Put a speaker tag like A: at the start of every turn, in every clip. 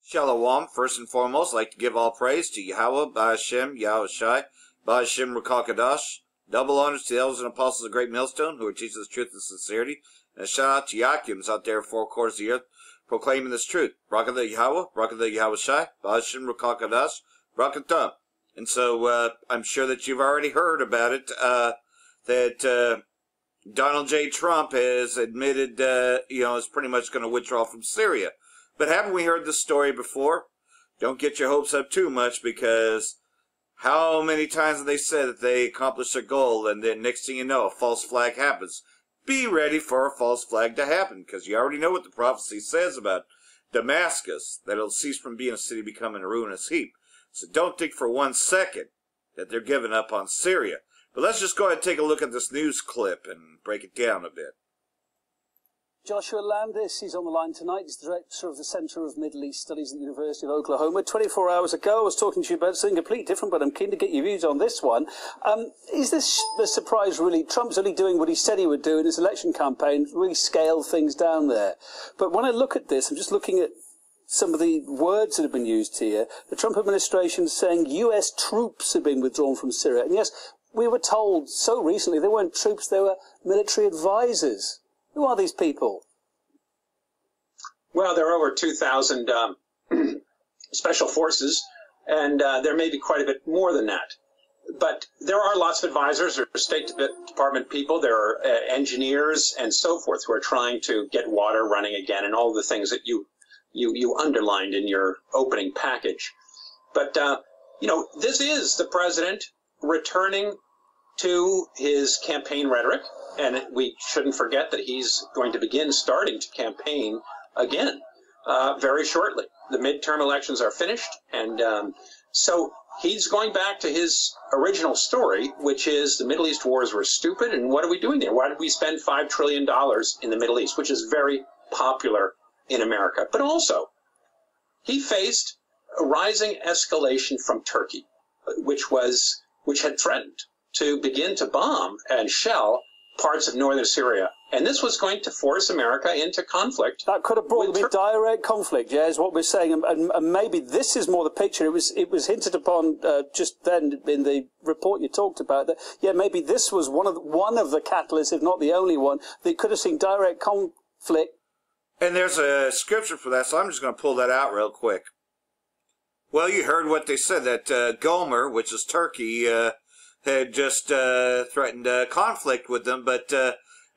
A: Shalom. First and foremost, I'd like to give all praise to Yahweh, Ba'ashem, Yahushai, Ba'ashem Rukakadash. Double honors to the elders and apostles of Great Millstone who are teaching this truth and sincerity. And a shout out to Yakims out there in four quarters of the earth proclaiming this truth. Brakatha Yahweh, Brakatha Yahushai, Ba'ashem Rukakadash, Brakatha. And so I'm sure that you've already heard about it, that Donald J. Trump has admitted, is pretty much going to withdraw from Syria. But haven't we heard this story before? Don't get your hopes up too much, because how many times have they said that they accomplished their goal, and then next thing you know, a false flag happens? Be ready for a false flag to happen, because you already know what the prophecy says about Damascus, that it'll cease from being a city, becoming a ruinous heap. So don't think for 1 second that they're giving up on Syria. But let's just go ahead and take a look at this news clip and break it down a bit.
B: Joshua Landis, he's on the line tonight. He's the director of the Center of Middle East Studies at the University of Oklahoma. 24 hours ago, I was talking to you about something completely different, but I'm keen to get your views on this one. Is this the surprise, really? Trump's only doing what he said he would do in his election campaign, really scale things down there. But when I look at this, I'm just looking at some of the words that have been used here. The Trump administration saying U.S. troops have been withdrawn from Syria. And yes, we were told so recently they weren't troops, they were military advisors. Who are these people?
C: Well, there are over 2,000 special forces, and there may be quite a bit more than that. But there are lots of advisors. There are State Department people. There are engineers and so forth who are trying to get water running again, and all the things that you underlined in your opening package. But, this is the president returning to his campaign rhetoric. And we shouldn't forget that he's going to starting to campaign again very shortly. The midterm elections are finished, and so he's going back to his original story, which is the Middle East wars were stupid, and what are we doing there? Why did we spend $5 trillion in the Middle East, which is very popular in America? But also, he faced a rising escalation from Turkey, which had threatened to begin to bomb and shell parts of northern Syria. And this was going to force America into conflict.
B: That could have brought them direct conflict, yeah, is what we're saying. And maybe this is more the picture. It was hinted upon just then in the report you talked about that, yeah, maybe this was one of the catalysts, if not the only one, that could have seen direct conflict. And
A: there's a scripture for that, so I'm just going to pull that out real quick. Well, you heard what they said, that Gomer, which is Turkey, had just threatened conflict with them, but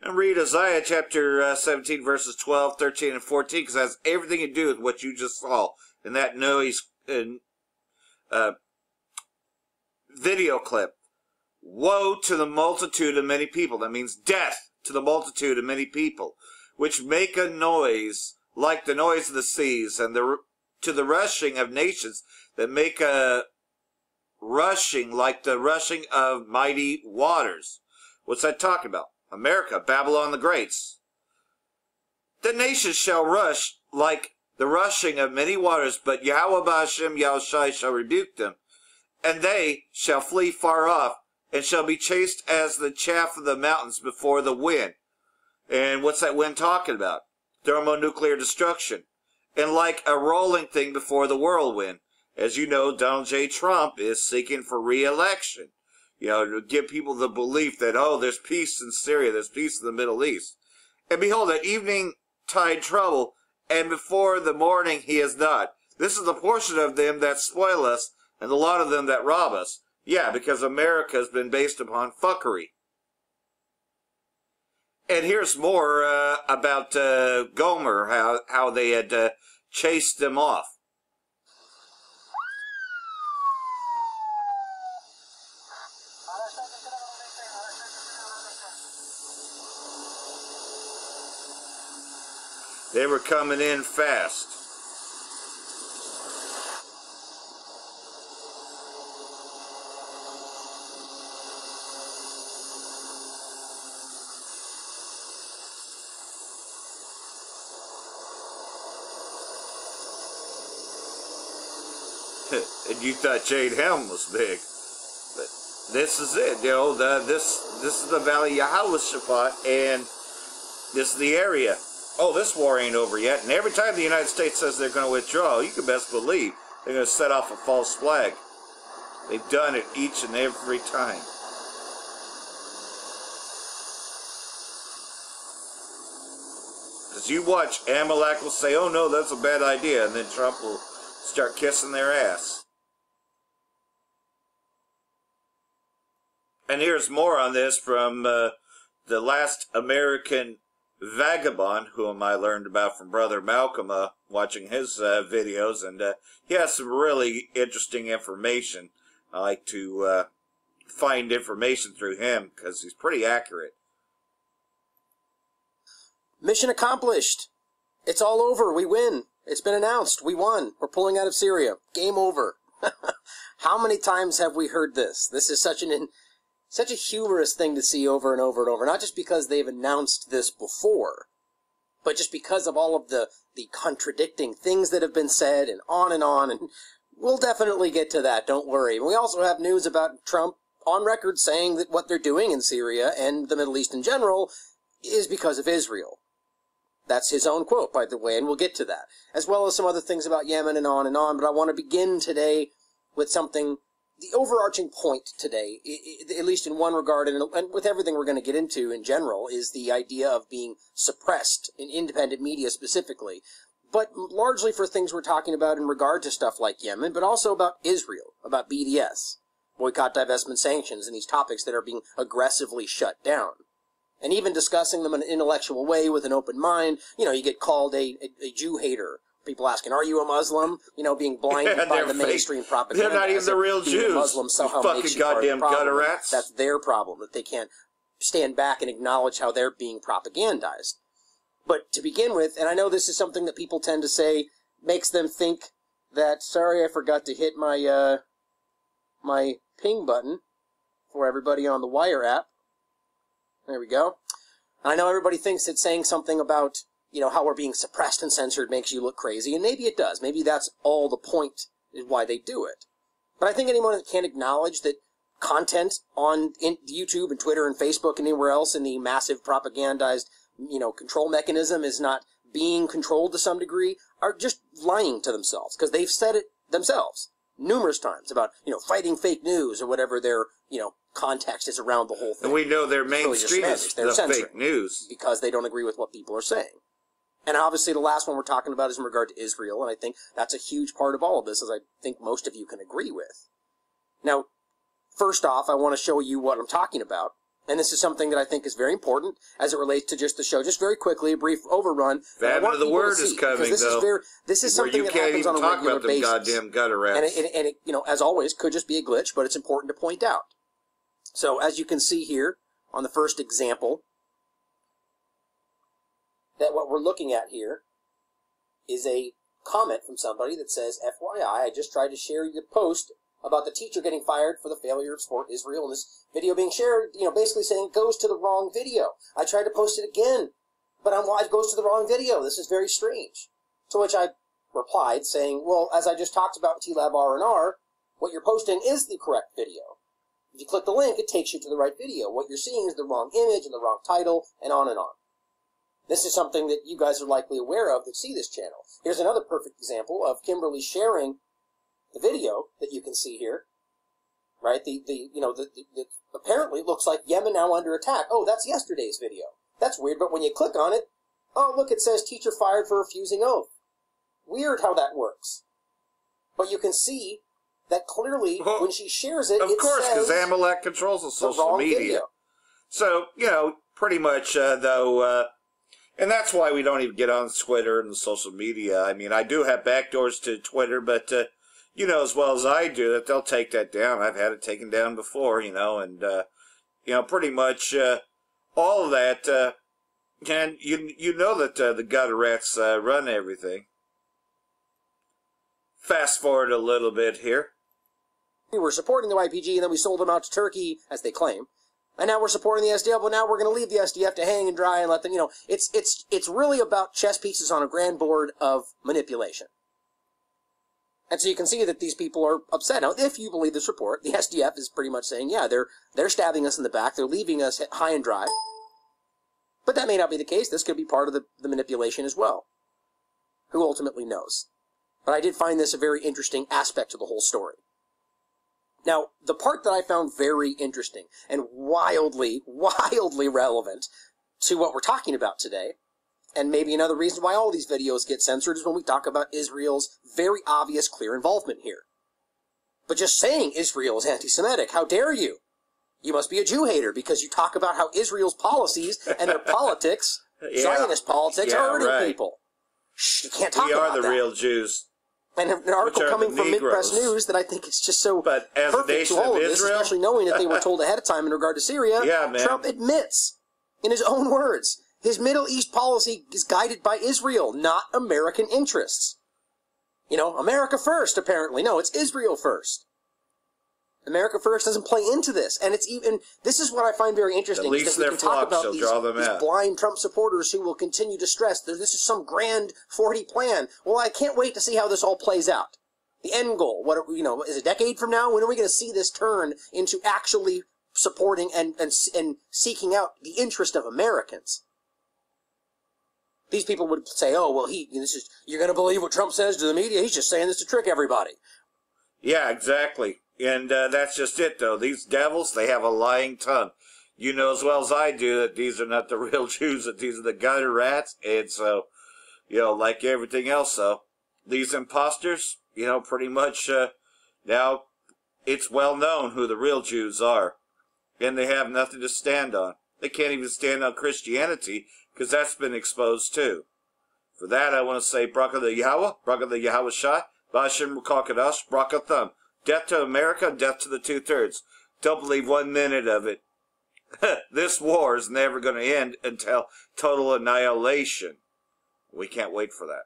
A: and read Isaiah chapter 17, verses 12, 13, and 14, because it has everything to do with what you just saw in that noise video clip. Woe to the multitude of many people. That means death to the multitude of many people, which make a noise like the noise of the seas, and to the rushing of nations that make a rushing like the rushing of mighty waters. What's that talking about? America, Babylon the Greats. The nations shall rush like the rushing of many waters, but Yahweh Ba'ashem Yahushai shall rebuke them, and they shall flee far off, and shall be chased as the chaff of the mountains before the wind. And what's that wind talking about? Thermonuclear destruction. And like a rolling thing before the whirlwind. As you know, Donald J. Trump is seeking for re-election. To give people the belief that, oh, there's peace in Syria, there's peace in the Middle East. And behold, at evening tide trouble, and before the morning he is not. This is the portion of them that spoil us, and the lot of them that rob us. Yeah, because America has been based upon fuckery. And here's more about Gomer, how they had chased them off. They were coming in fast. And you thought Jade Helm was big. But this is it, this is the Valley Yehoshaphat, and this is the area. oh, this war ain't over yet. And every time the United States says they're going to withdraw, you can best believe they're going to set off a false flag. They've done it each and every time. Because you watch, Amalek will say, oh no, that's a bad idea, and then Trump will start kissing their ass. And here's more on this from the last American vagabond, whom I learned about from Brother Malcolm, watching his videos, and he has some really interesting information. I like to find information through him, because he's pretty accurate.
D: Mission accomplished. It's all over. We win. It's been announced. We won. We're pulling out of Syria. Game over. How many times have we heard this? This is such a humorous thing to see over and over and over. Not just because they've announced this before, but just because of all of the contradicting things that have been said and on and on. And we'll definitely get to that. Don't worry. We also have news about Trump on record saying that what they're doing in Syria and the Middle East in general is because of Israel. That's his own quote, by the way, and we'll get to that, as well as some other things about Yemen and on, but I want to begin today with something, the overarching point today, at least in one regard, and with everything we're going to get into in general, is the idea of being suppressed in independent media specifically, but largely for things we're talking about in regard to stuff like Yemen, but also about Israel, about BDS, boycott, divestment, sanctions, and these topics that are being aggressively shut down. And even discussing them in an intellectual way with an open mind, you get called a Jew hater. People asking, are you a Muslim? Being blinded by the mainstream propaganda.
A: They're not even the real Jews.
D: Muslim somehow makes you
A: goddamn gutter rats.
D: That's their problem, that they can't stand back and acknowledge how they're being propagandized. But to begin with, and I know this is something that people tend to say makes them think that, sorry, I forgot to hit my, my ping button for everybody on the Wire app. There we go. And I know everybody thinks that saying something about, how we're being suppressed and censored makes you look crazy, and maybe it does. Maybe that's all the point is why they do it. But I think anyone that can't acknowledge that content on YouTube and Twitter and Facebook and anywhere else in the massive propagandized, control mechanism is not being controlled to some degree are just lying to themselves, because they've said it themselves numerous times about, fighting fake news or whatever their, context is around the whole thing.
A: And we know their mainstream is the fake news.
D: Because they don't agree with what people are saying. And obviously the last one we're talking about is in regard to Israel, and I think that's a huge part of all of this, as I think most of you can agree with. Now, first off, I want to show you what I'm talking about. And this is something that I think is very important as it relates to just the show. Just very quickly, a brief overrun.
A: Famine of the word is coming, though.
D: This is something that happens on a regular basis.
A: You can't even talk about them goddamn gutter rats.
D: And it, as always, could just be a glitch, but it's important to point out. So, as you can see here, on the first example, that what we're looking at here is a comment from somebody that says, FYI, I just tried to share your post about the teacher getting fired for the failure of support Israel, and this video being shared, basically saying it goes to the wrong video. I tried to post it again, but it goes to the wrong video. This is very strange. To which I replied saying, well, as I just talked about TLAB R&R, what you're posting is the correct video. If you click the link, it takes you to the right video. What you're seeing is the wrong image and the wrong title, and on and on. This is something that you guys are likely aware of that see this channel. Here's another perfect example of Kimberly sharing the video that you can see here, right? Apparently it looks like Yemen now under attack. Oh, that's yesterday's video. That's weird, but when you click on it, oh, look, it says teacher fired for refusing oath. Weird how that works. But you can see that clearly when she shares it,
A: of course, because Amalek controls the social media.
D: Video.
A: So, pretty much, though, and that's why we don't even get on Twitter and social media. I mean, I do have backdoors to Twitter, but, as well as I do, that they'll take that down. I've had it taken down before, and, pretty much all of that, and you know that the gutter rats run everything. Fast forward a little bit here.
D: We were supporting the YPG, and then we sold them out to Turkey, as they claim. And now we're supporting the SDF, but now we're going to leave the SDF to hang and dry and let them, it's really about chess pieces on a grand board of manipulation. And so you can see that these people are upset. Now, if you believe this report, the SDF is pretty much saying, yeah, they're stabbing us in the back, they're leaving us high and dry. But that may not be the case. This could be part of the manipulation as well. Who ultimately knows? But I did find this a very interesting aspect to the whole story. Now, the part that I found very interesting and wildly, wildly relevant to what we're talking about today, and maybe another reason why all these videos get censored, is when we talk about Israel's very obvious, clear involvement here. But just saying Israel is anti-Semitic, how dare you? You must be a Jew hater because you talk about how Israel's policies and their politics, Zionist politics, are hurting people. Shh, you can't talk about that.
A: We are the real Jews.
D: And an article coming from Mid-Press News that I think is just so perfect to all of this, especially knowing that they were told ahead of time in regard to Syria, Trump admits, in his own words, his Middle East policy is guided by Israel, not American interests. You know, America first, apparently. No, it's Israel first. America first doesn't play into this. And it's even, this is what I find very interesting.
A: At least their flocks shall draw them out.
D: These blind Trump supporters who will continue to stress that this is some grand 40 plan. Well, I can't wait to see how this all plays out. The end goal, what, you know, is a decade from now? When are we going to see this turn into actually supporting and seeking out the interest of Americans? These people would say, oh, well, you're going to believe what Trump says to the media? He's just saying this to trick everybody.
A: Yeah, exactly. And that's just it, though. These devils, they have a lying tongue. You know as well as I do that these are not the real Jews, that these are the gutter rats. And so, you know, like everything else, though, these imposters, you know, pretty much now it's well known who the real Jews are. And they have nothing to stand on. They can't even stand on Christianity, because that's been exposed too. For that, I want to say, Bracha the Yahweh, Bracha the Yahweh Shai, Bashim Kakadash, Bracha Thumb. Death to America, death to the 2/3. Don't believe 1 minute of it. This war is never going to end until total annihilation. We can't wait for that.